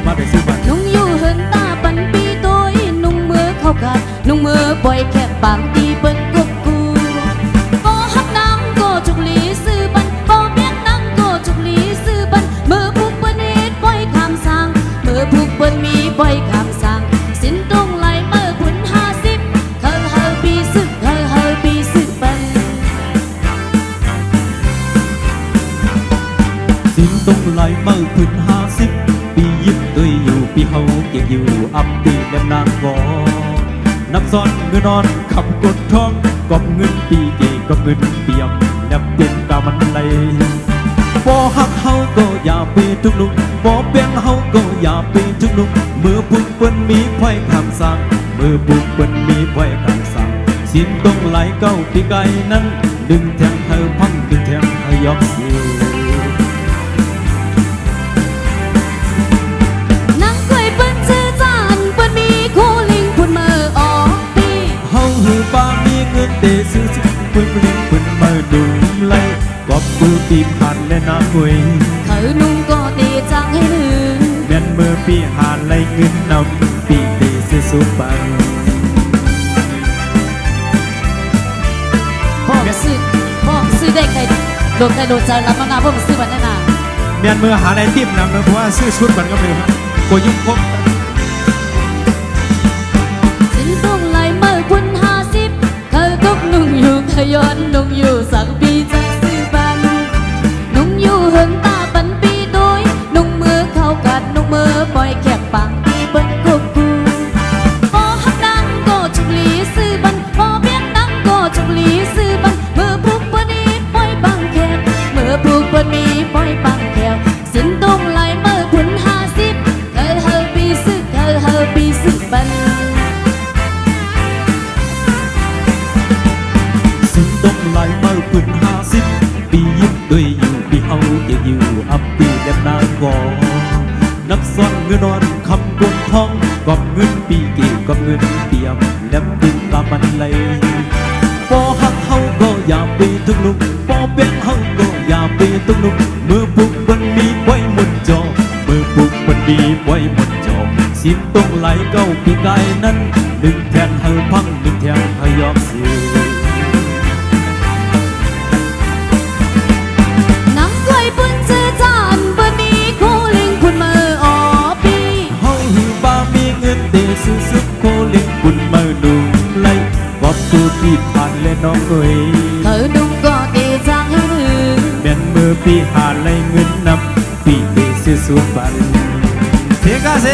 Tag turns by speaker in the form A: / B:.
A: มาได้ซื้อบัตร
B: นุ่งอยู่เหินตาปันปีโต้ยนุ่งมือเข้ากัดนุ่งมือปล่อยแค่ปากตีเปิ้นกบกูก็ฮักนางก็จุกหลีซื้อบันก็เบี้ยนางก็จุกหลีซื้อบันมือผูกเปิ้นเฮ็ดปล่อยคำสั่งมือผูกเปิ้นมีปล่อยคำสั่งสินตรงไหลเมื่อคุณ50เฮอปีซึกเฮอปีซึกบัน
A: สินตรงไหลเมื่อพื้น50ปียิบตัวอยู่ปีเฮาเก็บอยู่อับปีแนมนางวอนับซ้อนเงินนอนขับกดท้องกอบเงินปีเกกอบเงินเปี่ยมแนบเป็นกามันไหลบ่ฮักเฮาก็อย่าไปทุกลุกบ่เป็นเฮาก็อย่าไปทุกลุกมือปุกเปิ้นมีไว้คำสั่งมือปุกเปิ้นมีไว้คำสั่งสินตรงไหลเก้าปีไกลนั้นดึงแทงเฮาพังดึงแทงเฮายอกสิป้ามีเงินเตะซื้อสิปืนปลิงปืนมาดุมไล่กอบมือปีผ่านและน้ำหวย
B: เขานุ่งก็ตีจังให้ลืม
A: แม่นมือปีหานไล่เงินนำปีเตะซื้อสุปัง
B: พ่อซื้อได้ใครโดนใจรับมาพ่อซื้อบัตรนา
A: แม่นมือหาอะไรทิมนำเพราะว่าซื้อชุดบัตรก็ไม่โกยุ่งคบ
B: สินต้องไหลเมื่อคุณ50เขาก็นุ่งอยู่ขย้อนนุ่งอยู่สักปีจังซื้อบันนุ่งอยู่เหินตาปันปีโดยนุ่งมือเข้ากัดนุ่งมือปล่อยแคบปากตีเปิ้นกบกูพอฮักนางก็จุกหลีซื้อบันพอเบี้ยนางก็จุกหลีซื้อบันมือผูกเปิ้นนี้ปล่อยบังแคบมือผูกเปิ้นมีปล่อยบังแคบสินต้องไหลเมื่อคุณ50เฮอปีซึกเฮอปีซึกบัน
A: ไหลเมื่อพื้น50ปียิบด้วยอยู่ปีเฮาเก็บอยู่อับปีแดมนางวอนับซ้อนเงินนอนคำกวนทองกอบเงินปีเก็บกอบเงินเปี่ยมแนบติดตามันไหลพอฮักเฮาก็อย่าไปทุกลุกพอเป็นเฮาก็อย่าไปทุกลุกมือปุกมันมีไว้หมดจอมือปุกมันมีไว้หมดจอสินต้องไหลเก้าปีกายนั้นดึงแทนเฮาพังดึงแทนเฮายอมเสียซื้อซึกโคเล็กบุญมาดุมไล่กอบตัวปีผ่านและน้องเอ๋ย
B: เธอดุมก็เตจางให้ถึง
A: แม่นมือปีหาไล่เงินนำปีเตซื้อสุบันเทกาเซ